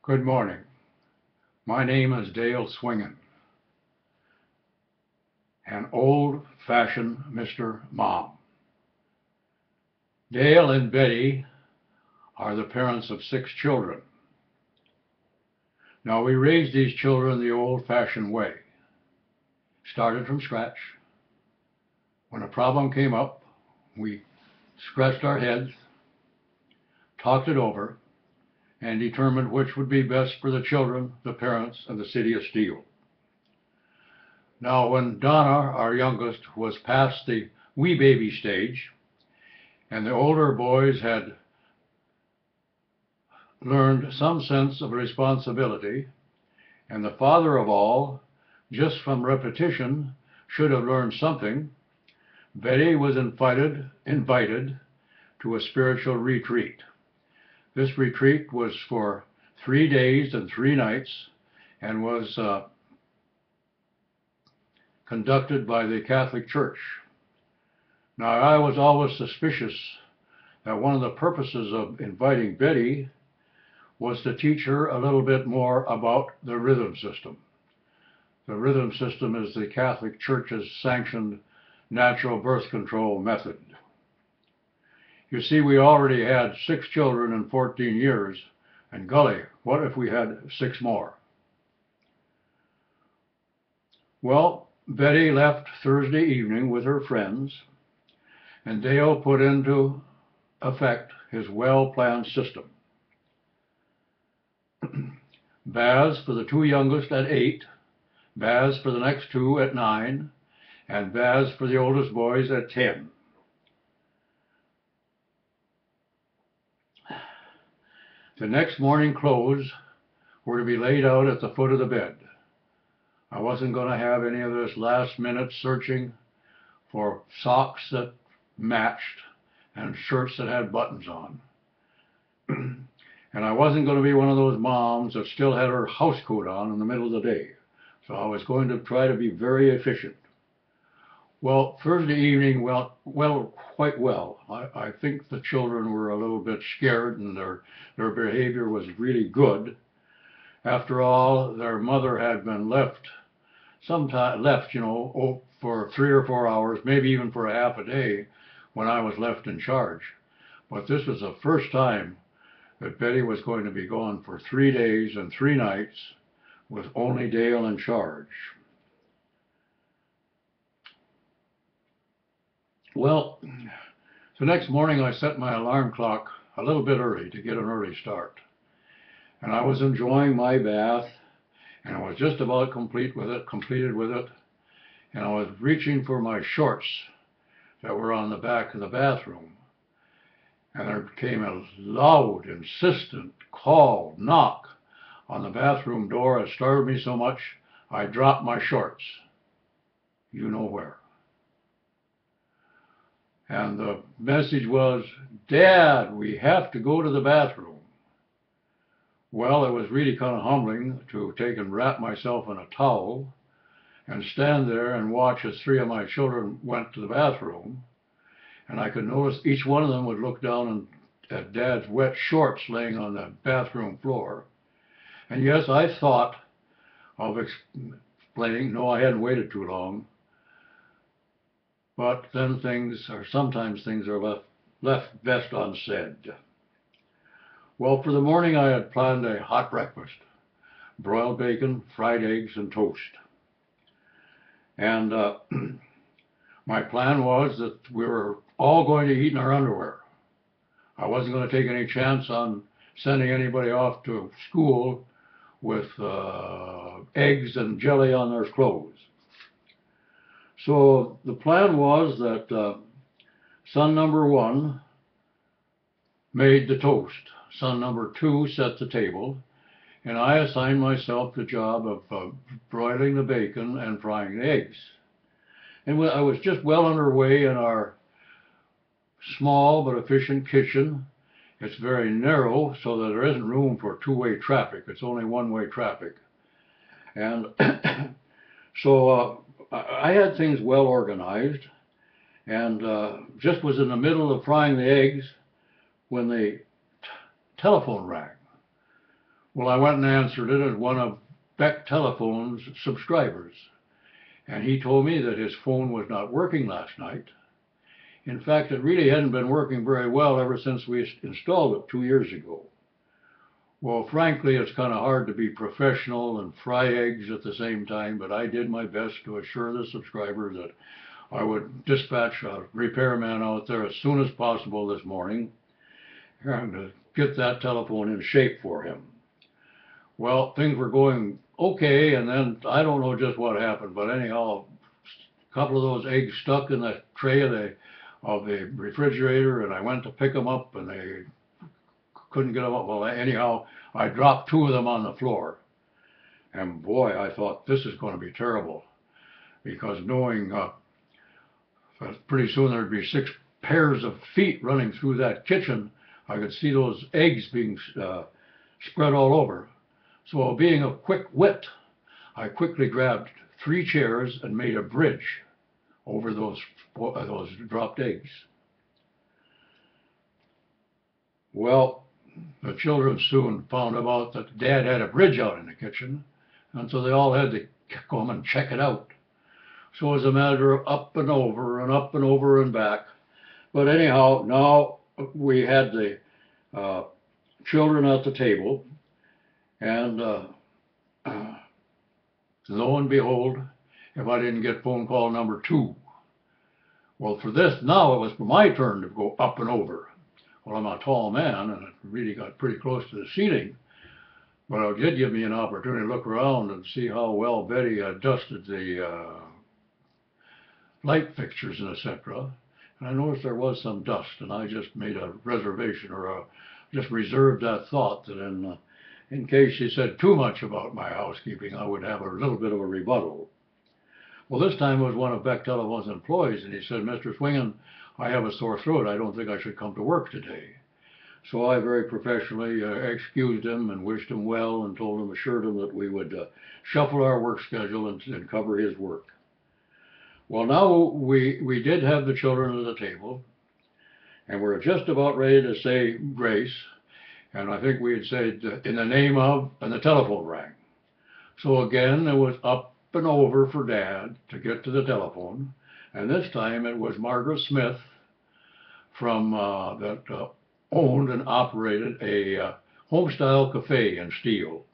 Good morning. My name is Dale Svingen, an old-fashioned Mr. Mom. Dale and Betty are the parents of 6 children. Now, we raised these children the old-fashioned way. Started from scratch. When a problem came up, we scratched our heads, talked it over, and determined which would be best for the children, the parents, and the city of Steele. Now, when Donna, our youngest, was past the wee baby stage, and the older boys had learned some sense of responsibility, and the father of all, just from repetition, should have learned something, Betty was invited to a spiritual retreat. This retreat was for 3 days and 3 nights and was conducted by the Catholic Church. Now, I was always suspicious that one of the purposes of inviting Betty was to teach her a little bit more about the rhythm system. The rhythm system is the Catholic Church's sanctioned natural birth control method. You see, we already had 6 children in 14 years, and golly, what if we had 6 more? Well, Betty left Thursday evening with her friends, and Dale put into effect his well-planned system. Baths for the 2 youngest at 8, baths for the next 2 at 9, and baths for the oldest boys at 10. The next morning clothes were to be laid out at the foot of the bed. I wasn't going to have any of this last-minute searching for socks that matched and shirts that had buttons on. And I wasn't going to be one of those moms that still had her house coat on in the middle of the day. So I was going to try to be very efficient. Well, Thursday evening went quite well. I think the children were a little bit scared, and their behavior was really good. After all, their mother had been left, for 3 or 4 hours, maybe even for a half a day, when I was left in charge. But this was the first time that Betty was going to be gone for 3 days and 3 nights with only Dale in charge. Well, the next morning I set my alarm clock a little bit early to get an early start. And I was enjoying my bath, and I was just about completed with it, and I was reaching for my shorts that were on the back of the bathroom. And there came a loud, insistent knock on the bathroom door. It startled me so much, I dropped my shorts. You know where. And the message was, "Dad, we have to go to the bathroom." Well, it was really kind of humbling to take and wrap myself in a towel and stand there and watch as 3 of my children went to the bathroom. And I could notice each one of them would look down at Dad's wet shorts laying on the bathroom floor. And yes, I thought of explaining, no, I hadn't waited too long. But then sometimes things are left best unsaid. Well, for the morning I had planned a hot breakfast, broiled bacon, fried eggs, and toast. And my plan was that we were all going to eat in our underwear. I wasn't going to take any chance on sending anybody off to school with eggs and jelly on their clothes. So the plan was that son number 1 made the toast, son number 2 set the table, and I assigned myself the job of broiling the bacon and frying the eggs. And I was just well underway in our small but efficient kitchen. It's very narrow, so that there isn't room for 2-way traffic. It's only 1-way traffic. And so I had things well organized, and just was in the middle of frying the eggs when the telephone rang. Well, I went and answered it as one of Beck Telephone's subscribers, and he told me that his phone was not working last night. In fact, it really hadn't been working very well ever since we installed it 2 years ago. Well, frankly, it's kind of hard to be professional and fry eggs at the same time, but I did my best to assure the subscriber that I would dispatch a repairman out there as soon as possible this morning and to get that telephone in shape for him. Well, things were going okay, and then I don't know just what happened, but anyhow, a couple of those eggs stuck in the tray of the refrigerator, and I went to pick them up, and they couldn't get them up. Well, anyhow, I dropped 2 of them on the floor, and boy, I thought this is going to be terrible, because knowing pretty soon there'd be 6 pairs of feet running through that kitchen, I could see those eggs being spread all over. So being a quick wit, I quickly grabbed 3 chairs and made a bridge over those dropped eggs. Well, the children soon found out that Dad had a bridge out in the kitchen, and so they all had to come and check it out. So it was a matter of up and over and up and over and back. But anyhow, now we had the children at the table, and lo and behold, if I didn't get phone call number 2. Well, for this, now it was my turn to go up and over. Well, I'm a tall man, and it really got pretty close to the ceiling, but it did give me an opportunity to look around and see how well Betty had dusted the light fixtures and etc. And I noticed there was some dust, and I just made a reservation, or just reserved that thought that in case she said too much about my housekeeping, I would have a little bit of a rebuttal. Well, this time it was one of Beck Telephone's employees, and he said, "Mr. Svingen, I have a sore throat. I don't think I should come to work today." So I very professionally excused him and wished him well, and assured him that we would shuffle our work schedule and cover his work. Well, now we did have the children at the table, and we're just about ready to say grace, and I think we had said in the name of, and the telephone rang. So again, it was up and over for Dad to get to the telephone, and this time it was Margaret Smith from that owned and operated a home-style cafe in Steele.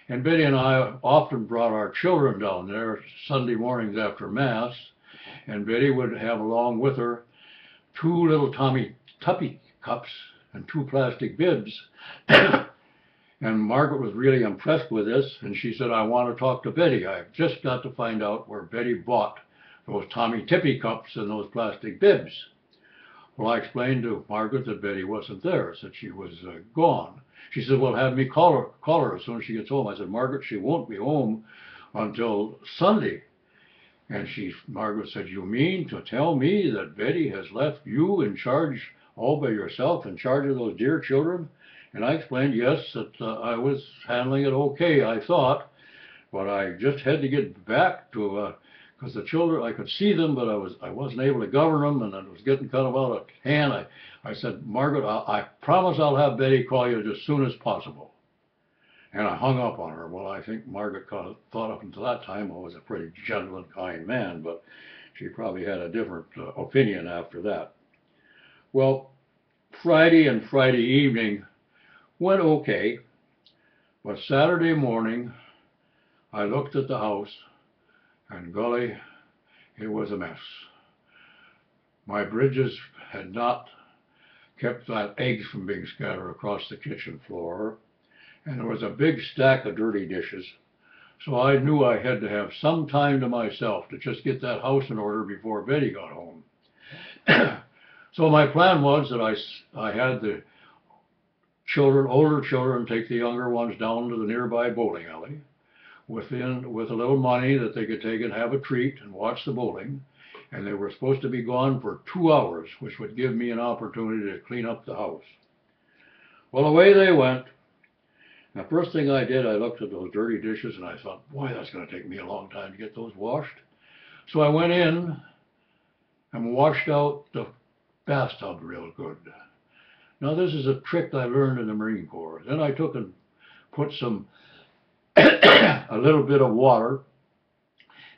And Betty and I often brought our children down there Sunday mornings after Mass, and Betty would have along with her 2 little Tuppy cups and 2 plastic bibs. And Margaret was really impressed with this, and she said, "I want to talk to Betty. I've just got to find out where Betty bought those Tommy Tippy cups and those plastic bibs." Well, I explained to Margaret that Betty wasn't there, said she was gone. She said, "Well, have me call her as soon as she gets home." I said, "Margaret, she won't be home until Sunday." And Margaret said, "You mean to tell me that Betty has left you in charge all by yourself, in charge of those dear children?" And I explained, yes, that I was handling it okay, I thought, but I just had to get back to, because the children, I could see them, but I wasn't able to govern them, and it was getting kind of out of hand. I said, "Margaret, I promise I'll have Betty call you as soon as possible." And I hung up on her. Well, I think Margaret thought up until that time I was a pretty gentle and kind man, but she probably had a different opinion after that. Well, Friday and Friday evening went okay, but Saturday morning I looked at the house, and golly, it was a mess. My bridges had not kept that eggs from being scattered across the kitchen floor, and there was a big stack of dirty dishes. So I knew I had to have some time to myself to just get that house in order before Betty got home. So my plan was that I had the older children, take the younger ones down to the nearby bowling alley with a little money that they could take and have a treat and watch the bowling. And they were supposed to be gone for 2 hours, which would give me an opportunity to clean up the house. Well, away they went. The first thing I did, I looked at those dirty dishes, and I thought, boy, that's going to take me a long time to get those washed. So I went in and washed out the bathtub real good. Now, this is a trick I learned in the Marine Corps. Then I took and put some, a little bit of water,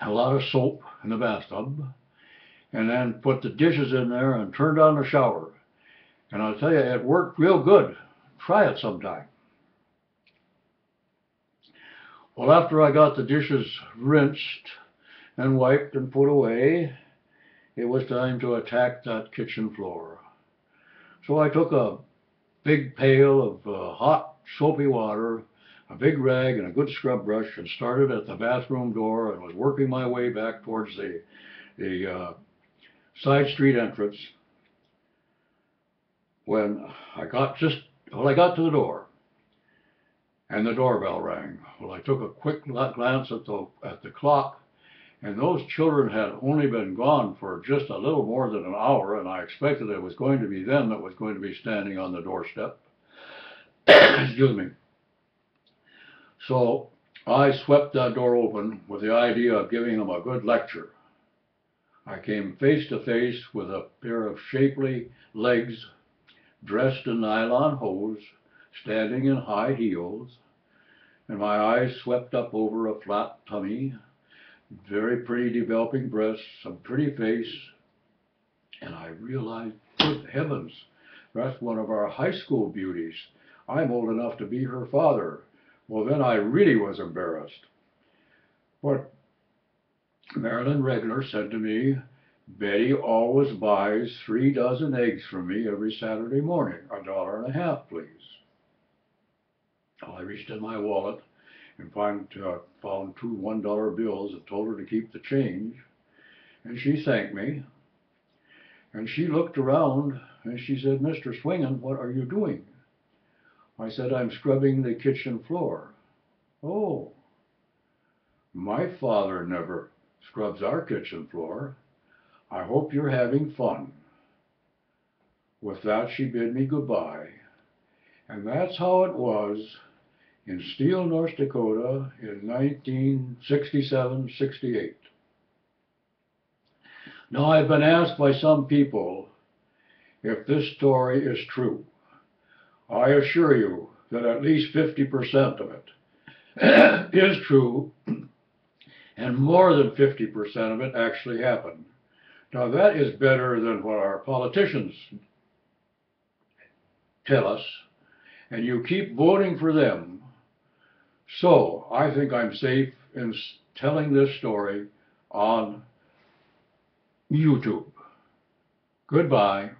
and a lot of soap in the bathtub, and then put the dishes in there and turned on the shower. And I'll tell you, it worked real good. Try it sometime. Well, after I got the dishes rinsed and wiped and put away, it was time to attack that kitchen floor. So I took a big pail of hot, soapy water, a big rag, and a good scrub brush, and started at the bathroom door and was working my way back towards the side street entrance when I got to the door, and the doorbell rang. Well, I took a quick glance at the clock, and those children had only been gone for just a little more than an hour, and I expected it was going to be them that was going to be standing on the doorstep. Excuse me. So I swept that door open with the idea of giving them a good lecture. I came face to face with a pair of shapely legs, dressed in nylon hose, standing in high heels, and my eyes swept up over a flat tummy, very pretty developing breasts, some pretty face, and I realized, good heavens, that's one of our high school beauties. I'm old enough to be her father. Well, then I really was embarrassed. But Marilyn Regler said to me, Betty always buys 3 dozen eggs from me every Saturday morning, $1.50, please. Well, I reached in my wallet and found 2 $1 bills and told her to keep the change. And she thanked me. And she looked around and she said, Mr. Svingen, what are you doing? I said, I'm scrubbing the kitchen floor. Oh, my father never scrubs our kitchen floor. I hope you're having fun. With that, she bid me goodbye. And that's how it was in Steele, North Dakota in 1967-68. Now, I've been asked by some people if this story is true. I assure you that at least 50% of it is true, and more than 50% of it actually happened. Now, that is better than what our politicians tell us, and you keep voting for them. So I think I'm safe in telling this story on YouTube. Goodbye.